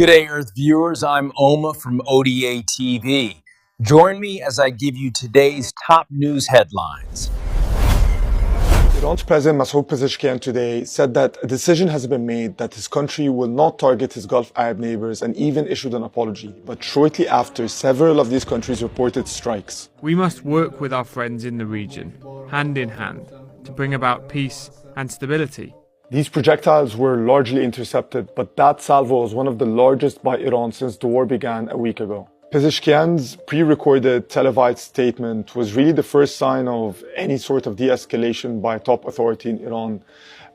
Good day, Earth viewers. I'm Oma from O.D.A. TV. Join me as I give you today's top news headlines. Iran's President Masoud Pezeshkian today said that a decision has been made that his country will not target his Gulf Arab neighbors and even issued an apology. But shortly after, several of these countries reported strikes. We must work with our friends in the region, hand in hand, to bring about peace and stability. These projectiles were largely intercepted, but that salvo was one of the largest by Iran since the war began a week ago. Pezeshkian's pre-recorded televised statement was really the first sign of any sort of de-escalation by a top authority in Iran.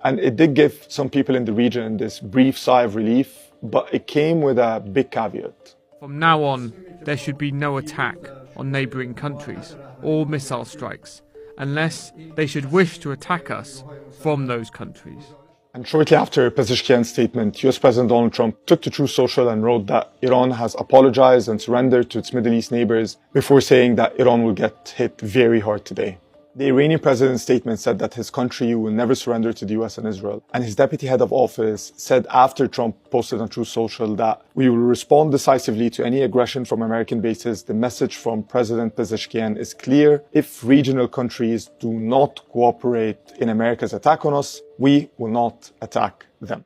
And it did give some people in the region this brief sigh of relief, but it came with a big caveat. From now on, there should be no attack on neighbouring countries or missile strikes, unless they should wish to attack us from those countries. And shortly after Pezeshkian's statement, US President Donald Trump took to Truth Social and wrote that Iran has apologized and surrendered to its Middle East neighbors before saying that Iran will get hit very hard today. The Iranian president's statement said that his country will never surrender to the US and Israel. And his deputy head of office said after Trump posted on Truth Social that we will respond decisively to any aggression from American bases. The message from President Pezeshkian is clear. If regional countries do not cooperate in America's attack on us, we will not attack them.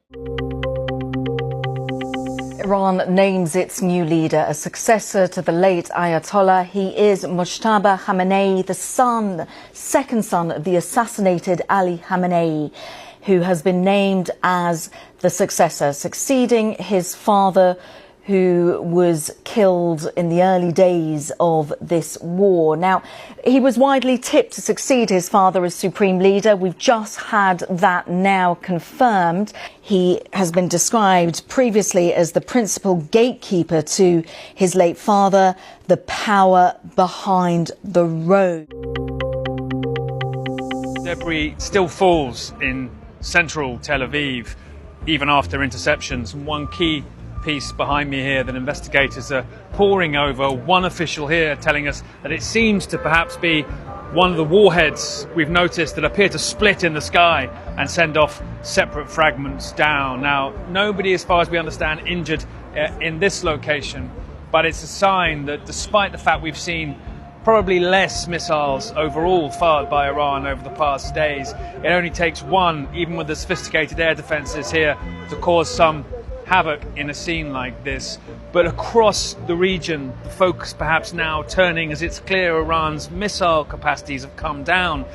Iran names its new leader, a successor to the late Ayatollah. He is Mojtaba Khamenei, the second son of the assassinated Ali Khamenei, who has been named as the successor, succeeding his father, who was killed in the early days of this war. Now, he was widely tipped to succeed his father as supreme leader. We've just had that now confirmed. He has been described previously as the principal gatekeeper to his late father, the power behind the road. Debris still falls in central Tel Aviv, even after interceptions. And one key piece behind me here that investigators are poring over, one official here telling us that it seems to perhaps be one of the warheads we've noticed that appear to split in the sky and send off separate fragments down. Now, nobody, as far as we understand, injured in this location, but it's a sign that despite the fact we've seen probably less missiles overall fired by Iran over the past days, it only takes one, even with the sophisticated air defences here, to cause some havoc in a scene like this. But across the region, the focus perhaps now turning as it's clear Iran's missile capacities have come down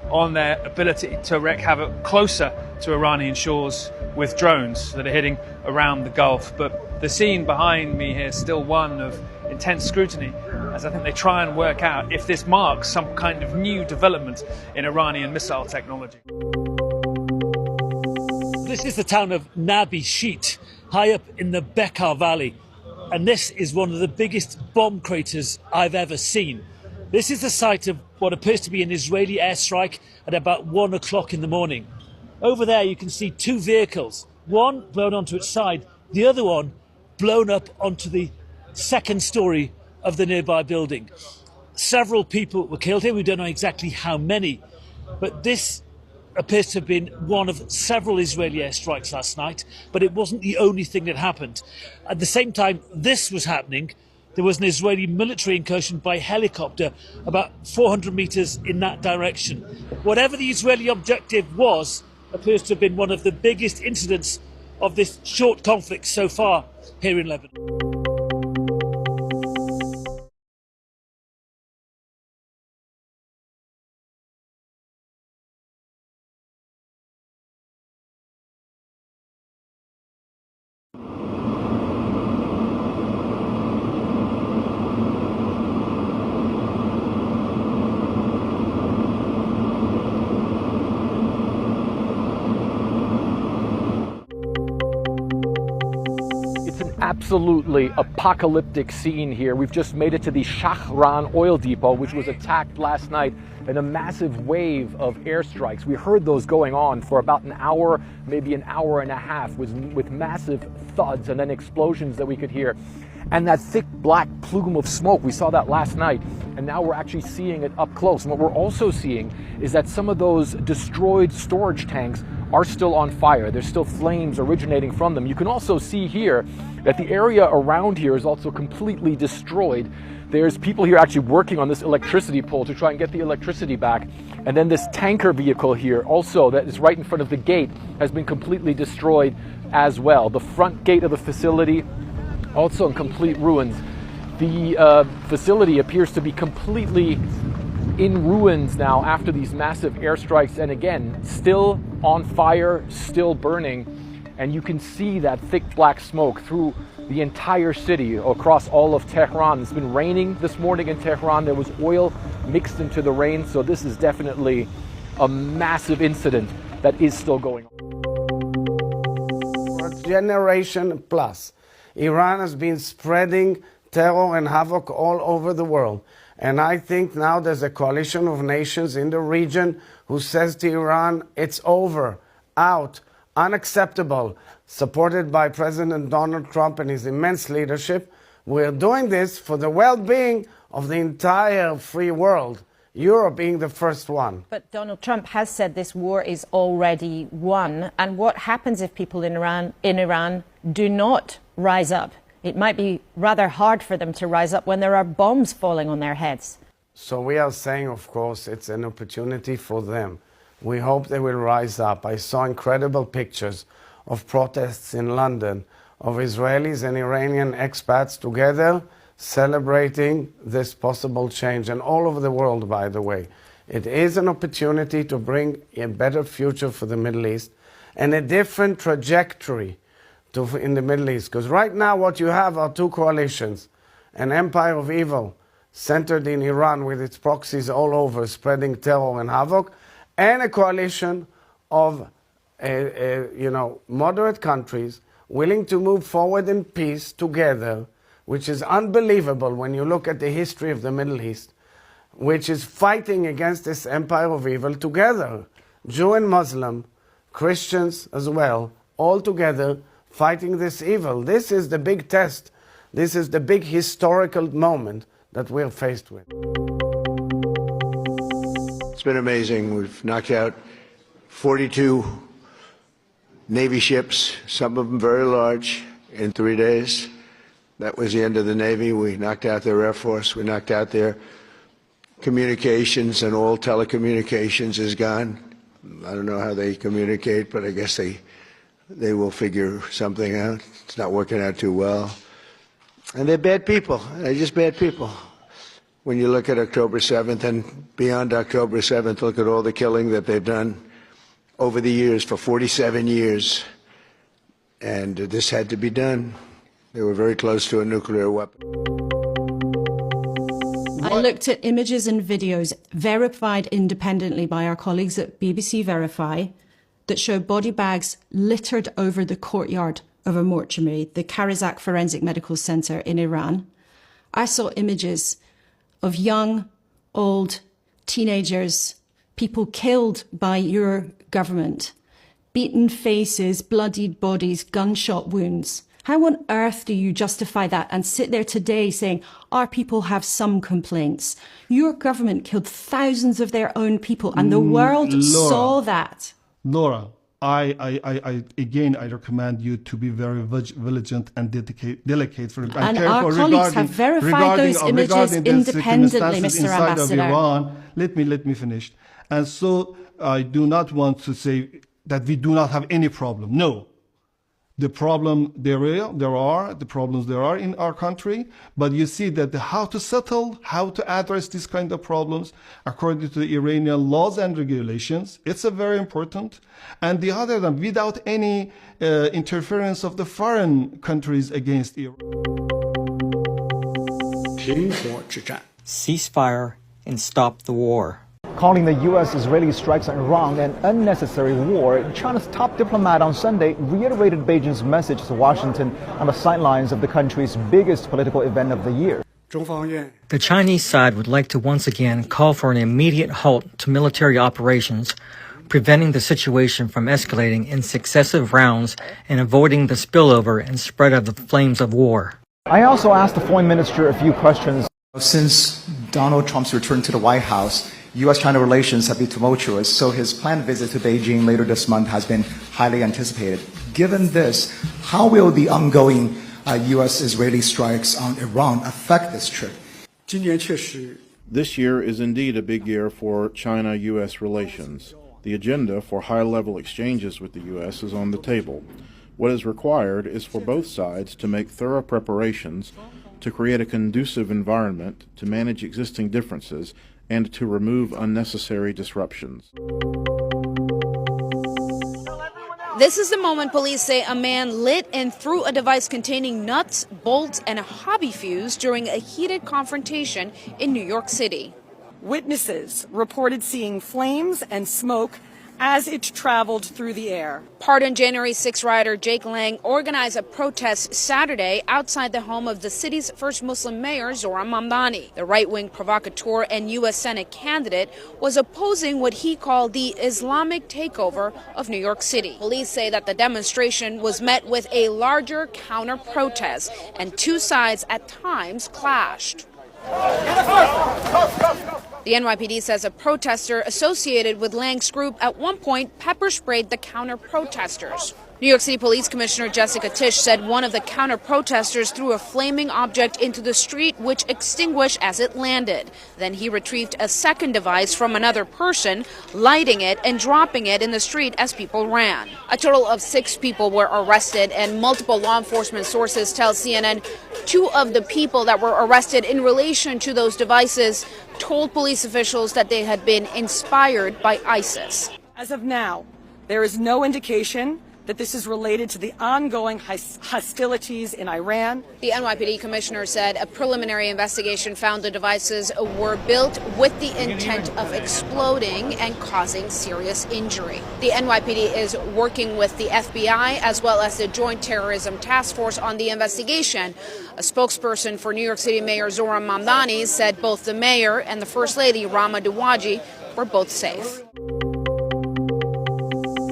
on their ability to wreak havoc closer to Iranian shores with drones that are hitting around the Gulf. But the scene behind me here is still one of intense scrutiny, as I think they try and work out if this marks some kind of new development in Iranian missile technology. This is the town of Nabi Sheet, high up in the Bekaa Valley, and this is one of the biggest bomb craters I've ever seen. This is the site of what appears to be an Israeli airstrike at about 1 o'clock in the morning. Over there you can see two vehicles, one blown onto its side, the other one blown up onto the second story of the nearby building. Several people were killed here, we don't know exactly how many, but this appears to have been one of several Israeli airstrikes last night, but it wasn't the only thing that happened. At the same time this was happening, there was an Israeli military incursion by helicopter about 400 meters in that direction. Whatever the Israeli objective was, appears to have been one of the biggest incidents of this short conflict so far here in Lebanon. Absolutely apocalyptic scene here. We've just made it to the Shahran oil depot, which was attacked last night in a massive wave of airstrikes. We heard those going on for about an hour, maybe an hour and a half, with massive thuds and then explosions that we could hear. and that thick black plume of smoke. We saw that last night, and now we're actually seeing it up close. And what we're also seeing is that some of those destroyed storage tanks are still on fire. There's still flames originating from them. You can also see here that the area around here is also completely destroyed. There's people here actually working on this electricity pole to try and get the electricity back. And then this tanker vehicle here also that is right in front of the gate has been completely destroyed as well. The front gate of the facility also in complete ruins. The facility appears to be completely in ruins now after these massive airstrikes, and again, still on fire, still burning. And you can see that thick black smoke through the entire city across all of Tehran. It's been raining this morning in Tehran. There was oil mixed into the rain, so this is definitely a massive incident that is still going on. For a generation plus, Iran has been spreading terror and havoc all over the world. And I think now there's a coalition of nations in the region who says to Iran, it's over, out, unacceptable, supported by President Donald Trump and his immense leadership. We're doing this for the well-being of the entire free world, Europe being the first one. But Donald Trump has said this war is already won. And what happens if people in Iran do not rise up? It might be rather hard for them to rise up when there are bombs falling on their heads. So we are saying, of course, it's an opportunity for them. We hope they will rise up. I saw incredible pictures of protests in London of Israelis and Iranian expats together celebrating this possible change, and all over the world, by the way. It is an opportunity to bring a better future for the Middle East and a different trajectory in the Middle East. Because right now what you have are two coalitions, an empire of evil centered in Iran with its proxies all over spreading terror and havoc, and a coalition of moderate countries willing to move forward in peace together, which is unbelievable when you look at the history of the Middle East, which is fighting against this empire of evil together. Jew and Muslim, Christians as well, all together fighting this evil. This is the big test. This is the big historical moment that we're faced with. It's been amazing. We've knocked out 42 Navy ships, some of them very large, in 3 days. That was the end of the Navy. We knocked out their Air Force. We knocked out their communications, and all telecommunications is gone. I don't know how they communicate, but I guess they will figure something out. It's not working out too well. And they're bad people. They're just bad people. When you look at October 7th and beyond October 7th, look at all the killing that they've done over the years, for 47 years. And this had to be done. They were very close to a nuclear weapon. I looked at images and videos verified independently by our colleagues at BBC Verify that show body bags littered over the courtyard of a mortuary, the Karizak Forensic Medical Center in Iran. I saw images of young, old, teenagers, people killed by your government, beaten faces, bloodied bodies, gunshot wounds. How on earth do you justify that and sit there today saying our people have some complaints? Your government killed thousands of their own people, and the world saw that. Laura, I recommend you to be very vigilant and delicate and our careful colleagues have verified those images independently, Mr. Ambassador. Of Iran. Let me finish. And so I do not want to say that we do not have any problem. No. The problem there are in our country, but you see that how to address these kind of problems according to the Iranian laws and regulations, it's a very important. And the other than without any interference of the foreign countries against Iran. Ceasefire and stop the war. Calling the U.S.-Israeli strikes on Iran an unnecessary war, China's top diplomat on Sunday reiterated Beijing's message to Washington on the sidelines of the country's biggest political event of the year. The Chinese side would like to once again call for an immediate halt to military operations, preventing the situation from escalating in successive rounds and avoiding the spillover and spread of the flames of war. I also asked the foreign minister a few questions. Since Donald Trump's return to the White House, U.S.-China relations have been tumultuous, so his planned visit to Beijing later this month has been highly anticipated. Given this, how will the ongoing U.S.-Israeli strikes on Iran affect this trip? This year is indeed a big year for China-U.S. relations. The agenda for high-level exchanges with the U.S. is on the table. What is required is for both sides to make thorough preparations to create a conducive environment, to manage existing differences, and to remove unnecessary disruptions. This is the moment police say a man lit and threw a device containing nuts, bolts, and a hobby fuse during a heated confrontation in New York City. Witnesses reported seeing flames and smoke as it traveled through the air. Pardon January 6 rioter Jake Lang organized a protest Saturday outside the home of the city's first Muslim mayor, Zohran Mamdani. The right-wing provocateur and U.S. Senate candidate was opposing what he called the Islamic takeover of New York City. Police say that the demonstration was met with a larger counter-protest, and two sides at times clashed. The NYPD says a protester associated with Lang's group at one point pepper sprayed the counter-protesters. New York City Police Commissioner Jessica Tisch said one of the counter-protesters threw a flaming object into the street, which extinguished as it landed. Then he retrieved a second device from another person, lighting it and dropping it in the street as people ran. A total of 6 people were arrested, and multiple law enforcement sources tell CNN 2 of the people that were arrested in relation to those devices told police officials that they had been inspired by ISIS. As of now, there is no indication that this is related to the ongoing hostilities in Iran. The NYPD commissioner said a preliminary investigation found the devices were built with the intent of exploding and causing serious injury. The NYPD is working with the FBI as well as the Joint Terrorism Task Force on the investigation. A spokesperson for New York City Mayor Zohran Mamdani said both the mayor and the First Lady, Rama Dawaji, were both safe.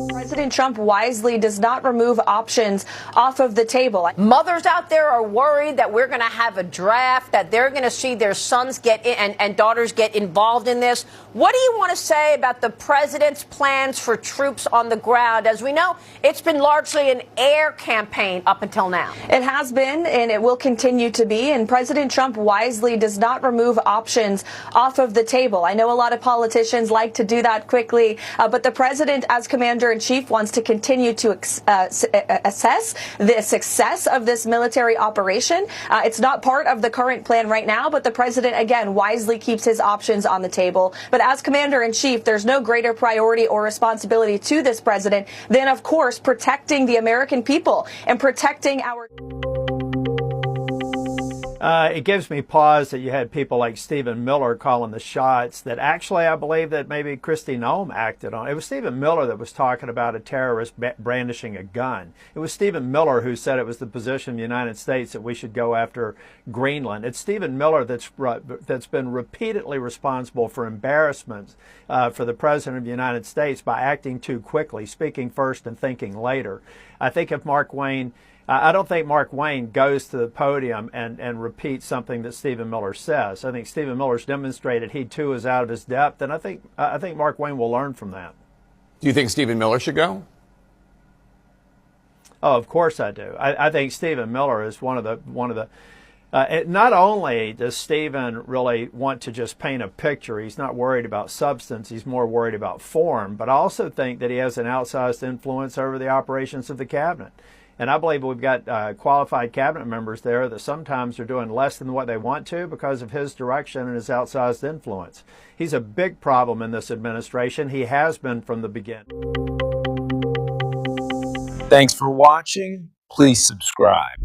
President Trump wisely does not remove options off of the table. Mothers out there are worried that we're going to have a draft, that they're going to see their sons get in and daughters get involved in this. What do you want to say about the president's plans for troops on the ground? As we know, it's been largely an air campaign up until now. It has been, and it will continue to be. And President Trump wisely does not remove options off of the table. I know a lot of politicians like to do that quickly, but the president, as commander-in-chief, wants to continue to assess the success of this military operation. It's not part of the current plan right now, but the president, again, wisely keeps his options on the table. But as commander-in-chief, there's no greater priority or responsibility to this president than, of course, protecting the American people and protecting our... It gives me pause that you had people like Stephen Miller calling the shots that actually I believe that maybe Kristi Noem acted on. It was Stephen Miller that was talking about a terrorist brandishing a gun. It was Stephen Miller who said it was the position of the United States that we should go after Greenland. It's Stephen Miller that's been repeatedly responsible for embarrassments for the President of the United States by acting too quickly, speaking first and thinking later. I think if Mark Wayne... I don't think Mark Wayne goes to the podium and repeats something that Stephen Miller says. I think Stephen Miller's demonstrated he too is out of his depth, and I think Mark Wayne will learn from that. Do you think Stephen Miller should go? Oh, of course I do. I think Stephen Miller is one of the. Not only does Stephen really want to just paint a picture, he's not worried about substance, he's more worried about form, but I also think that he has an outsized influence over the operations of the cabinet. And I believe we've got qualified cabinet members there that sometimes are doing less than what they want to because of his direction and his outsized influence. He's a big problem in this administration. He has been from the beginning. Thanks for watching. Please subscribe.